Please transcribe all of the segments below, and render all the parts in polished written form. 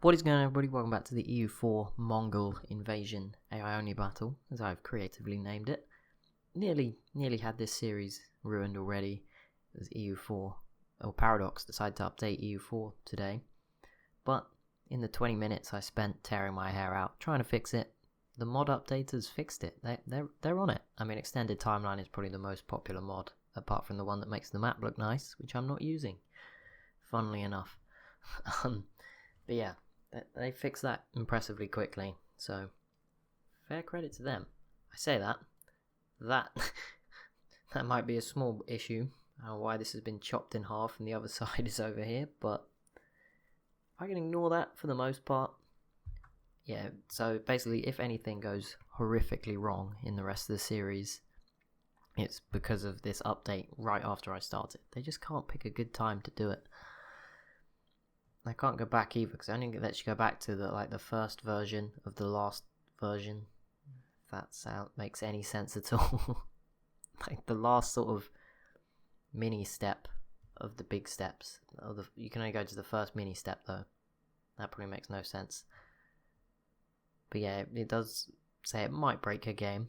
What is going on, everybody? Welcome back to the EU4 Mongol invasion AI only battle, as I've creatively named it. Nearly had this series ruined already, as EU4, or Paradox decided to update EU4 today. But in the 20 minutes I spent tearing my hair out trying to fix it, the mod updaters fixed it. They're on it. I mean, Extended Timeline is probably the most popular mod, apart from the one that makes the map look nice, which I'm not using, funnily enough. But yeah, they fixed that impressively quickly, so fair credit to them. I say that that might be a small issue. I don't know why this has been chopped in half and the other side is over here, but I can ignore that for the most part. Yeah, so basically if anything goes horrifically wrong in the rest of the series, it's because of this update right after I started. They just can't pick a good time to do it. I can't go back either, because I only let you go back to the first version of the last version. If that makes any sense at all. Like the last sort of mini step of the big steps. You can only go to the first mini step though. That probably makes no sense. But yeah, it does say it might break a game.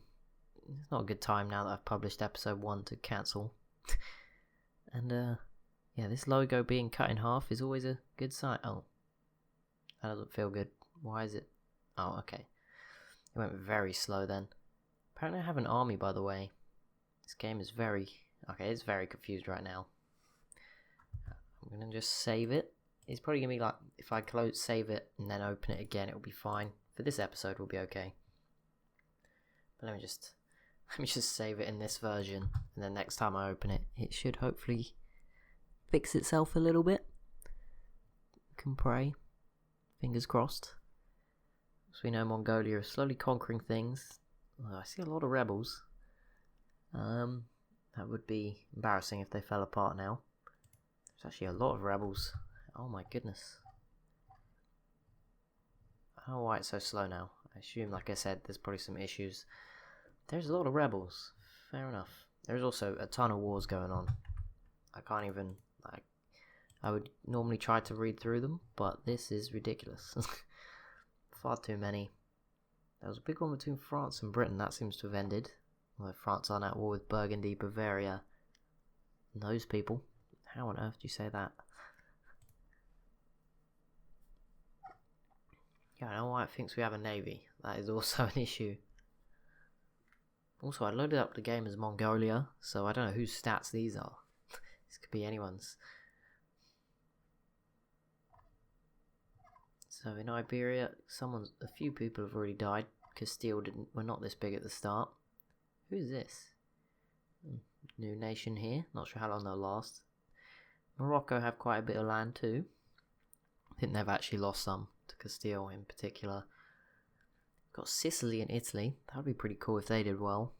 It's not a good time now that I've published episode 1 to cancel. And yeah, this logo being cut in half is always a good sign. Oh, that doesn't feel good. Why is it? Oh, okay. It went very slow then. Apparently I have an army, by the way. This game is very... Okay, it's very confused right now. I'm going to just save it. It's probably going to be like, if I save it and then open it again, it'll be fine. For this episode, we'll be okay. But let me just save it in this version. And then next time I open it, it should hopefully fix itself a little bit. Can pray. Fingers crossed. So we know Mongolia is slowly conquering things. Oh, I see a lot of rebels. That would be embarrassing if they fell apart now. There's actually a lot of rebels. Oh my goodness. I don't know why it's so slow now. I assume, like I said, there's probably some issues. There's a lot of rebels. Fair enough. There's also a ton of wars going on. I can't even... I would normally try to read through them, but this is ridiculous. Far too many. There was a big one between France and Britain. That seems to have ended. Well, France aren't at war with Burgundy, Bavaria, and those people. How on earth do you say that? Yeah, I don't know why it thinks we have a navy. That is also an issue. Also, I loaded up the game as Mongolia, so I don't know whose stats these are. This could be anyone's. So in Iberia, a few people have already died. Castile were not this big at the start. Who is this? New nation here. Not sure how long they'll last. Morocco have quite a bit of land too. I think they've actually lost some to Castile in particular. Got Sicily and Italy. That would be pretty cool if they did well.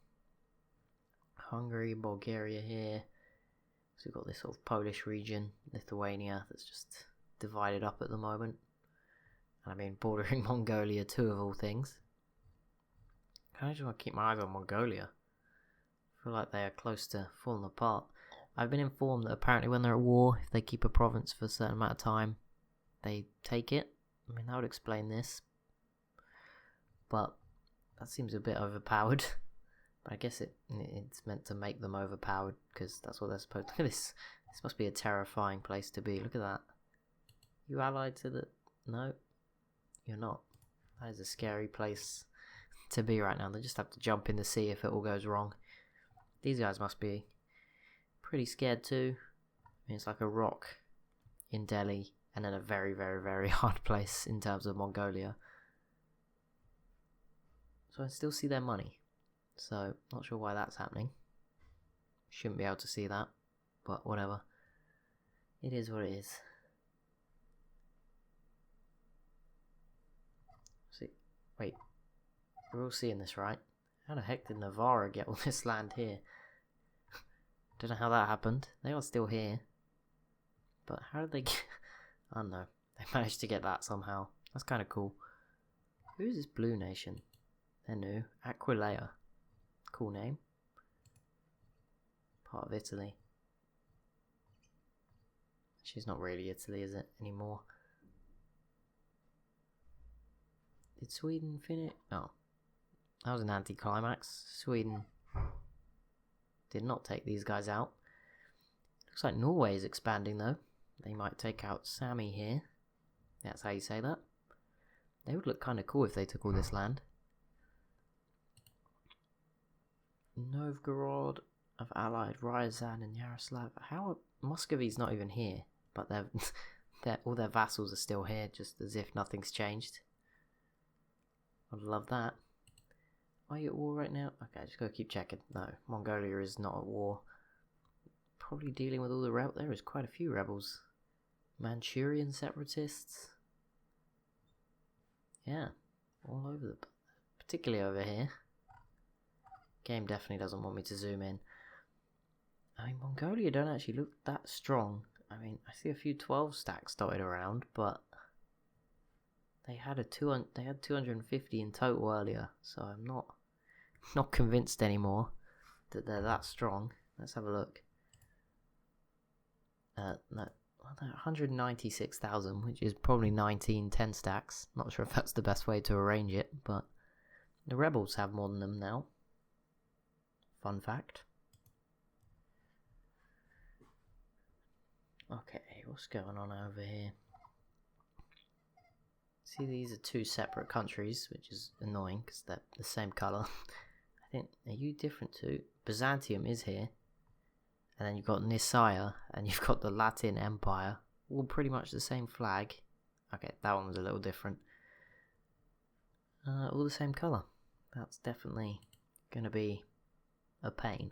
Hungary, Bulgaria here. So we've got this sort of Polish region, Lithuania, that's just divided up at the moment. I mean, bordering Mongolia too, of all things. I just want to keep my eyes on Mongolia. I feel like they are close to falling apart. I've been informed that apparently when they're at war, if they keep a province for a certain amount of time, they take it. I mean, that would explain this. But that seems a bit overpowered. But I guess it's meant to make them overpowered, because that's what they're supposed to... Look at this. This must be a terrifying place to be. Look at that. You allied to the... No. You're not. That is a scary place to be right now. They just have to jump in the sea if it all goes wrong. These guys must be pretty scared too. I mean, it's like a rock in Delhi, and then a very, very, very hard place in terms of Mongolia. So I still see their money. So, not sure why that's happening. Shouldn't be able to see that, but whatever. It is what it is. See, wait, we're all seeing this, right? How the heck did Navarra get all this land here? Don't know how that happened. They are still here. But how did they get... I don't know. They managed to get that somehow. That's kind of cool. Who's this blue nation? They're new. Aquileia. Cool name. Part of Italy. She's not really Italy, is it, anymore? Did Sweden finish? Oh, that was an anticlimax. Sweden did not take these guys out. Looks like Norway is expanding though. They might take out Sami here. That's how you say that. They would look kind of cool if they took all this land. Novgorod have allied Ryazan and Yaroslav. How are Muscovy's not even here, but all their vassals are still here, just as if nothing's changed. I'd love that. Are you at war right now? Okay, just gotta keep checking. No, Mongolia is not at war. Probably dealing with all the rebels. There is quite a few rebels. Manchurian separatists. Yeah, all over the... particularly over here. Game definitely doesn't want me to zoom in. I mean, Mongolia don't actually look that strong. I mean, I see a few 12 stacks dotted around, but they had 250 in total earlier, so I'm not convinced anymore that they're that strong. Let's have a look. No, 196,000, which is probably 19 10 stacks. Not sure if that's the best way to arrange it, but the rebels have more than them now. Fun fact. Okay, what's going on over here? See, these are two separate countries, which is annoying because they're the same colour. I think, are you different too? Byzantium is here. And then you've got Nicaea, and you've got the Latin Empire. All pretty much the same flag. Okay, that one was a little different. All the same colour. That's definitely going to be a pain.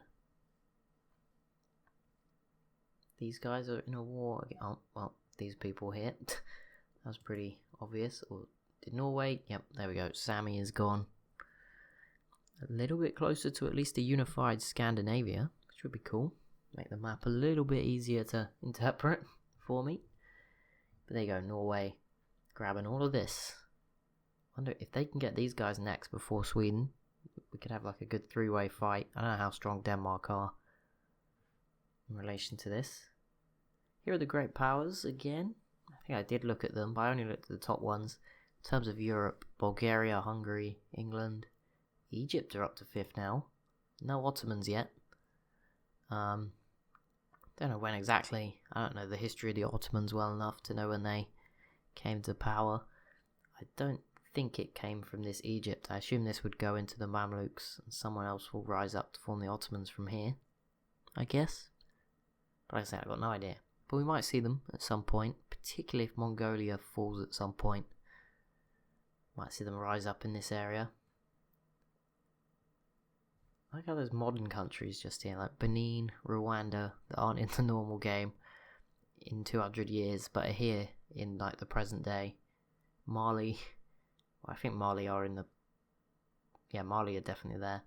These guys are in a war. Oh, well, these people here. That was pretty obvious. Or did Norway? Yep, there we go. Sami is gone. A little bit closer to at least a unified Scandinavia, which would be cool. Make the map a little bit easier to interpret for me. But there you go, Norway grabbing all of this. Wonder if they can get these guys next before Sweden. We could have like a good three-way fight. I don't know how strong Denmark are in relation to this. Here are the great powers again. I think I did look at them, but I only looked at the top ones. In terms of Europe, Bulgaria, Hungary, England, Egypt are up to 5th now. No Ottomans yet. Don't know when exactly. I don't know the history of the Ottomans well enough to know when they came to power. I don't think it came from this Egypt. I assume this would go into the Mamluks and someone else will rise up to form the Ottomans from here, I guess. But like I say, I've got no idea. But we might see them at some point, particularly if Mongolia falls at some point. Might see them rise up in this area. I like how there's modern countries just here, like Benin, Rwanda, that aren't in the normal game in 200 years, but are here in like the present day. Mali, well, I think Mali are in the... yeah, Mali are definitely there.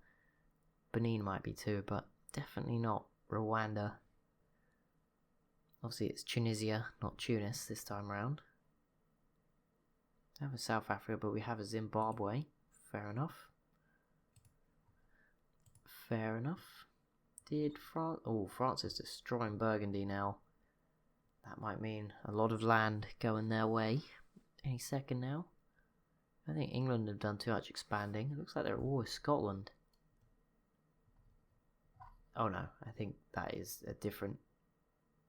Benin might be too, but definitely not Rwanda. Obviously it's Tunisia, not Tunis this time around. We have a South Africa, but we have a Zimbabwe. Fair enough. Fair enough. Did France... oh, France is destroying Burgundy now. That might mean a lot of land going their way any second now. I think England have done too much expanding. It looks like they're at war with Scotland. Oh no, I think that is a different...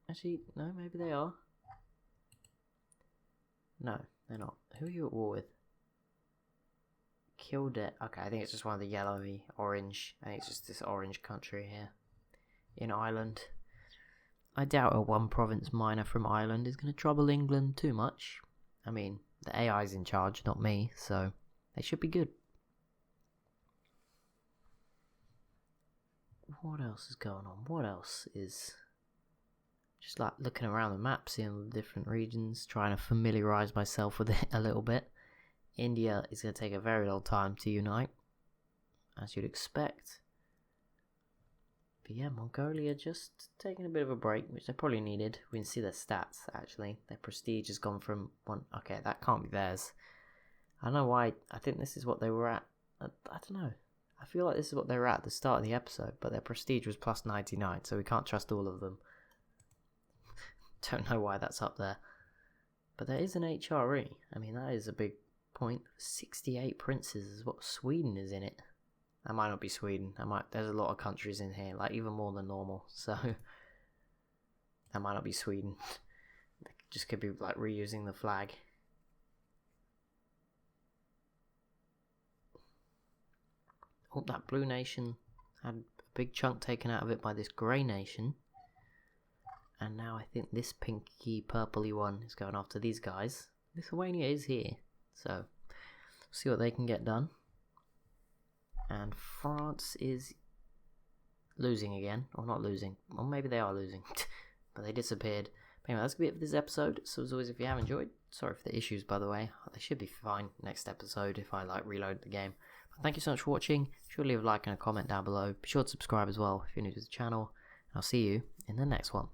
actually, no, maybe they are. No, they're not. Who are you at war with? Glude. Okay, I think it's just one of the yellowy, orange. I think it's just this orange country here in Ireland. I doubt a one province minor from Ireland is going to trouble England too much. I mean, the AI's in charge, not me, so they should be good. What else is going on? What else is... just like looking around the map, seeing all the different regions, trying to familiarise myself with it a little bit. India is going to take a very long time to unite, as you'd expect. But yeah, Mongolia just taking a bit of a break, which they probably needed. We can see their stats, actually. Their prestige has gone from one... okay, that can't be theirs. I don't know why. I think this is what they were at. I don't know. I feel like this is what they were at the start of the episode, but their prestige was plus 99, so we can't trust all of them. Don't know why that's up there. But there is an HRE. I mean, that is a big point. 68 princes is what Sweden is in it. That might not be Sweden. There's a lot of countries in here, like even more than normal. So that might not be Sweden. They just could be like reusing the flag. Oh, that blue nation had a big chunk taken out of it by this grey nation. And now I think this pinky purpley one is going after these guys. Lithuania is here, so see what they can get done. And France is losing again, or not losing, or maybe they are losing, but they disappeared. But anyway, that's gonna be it for this episode. So as always, if you have enjoyed, sorry for the issues, by the way. They should be fine next episode if I like reload the game. But thank you so much for watching. Be sure to leave a like and a comment down below. Be sure to subscribe as well if you're new to the channel. And I'll see you in the next one.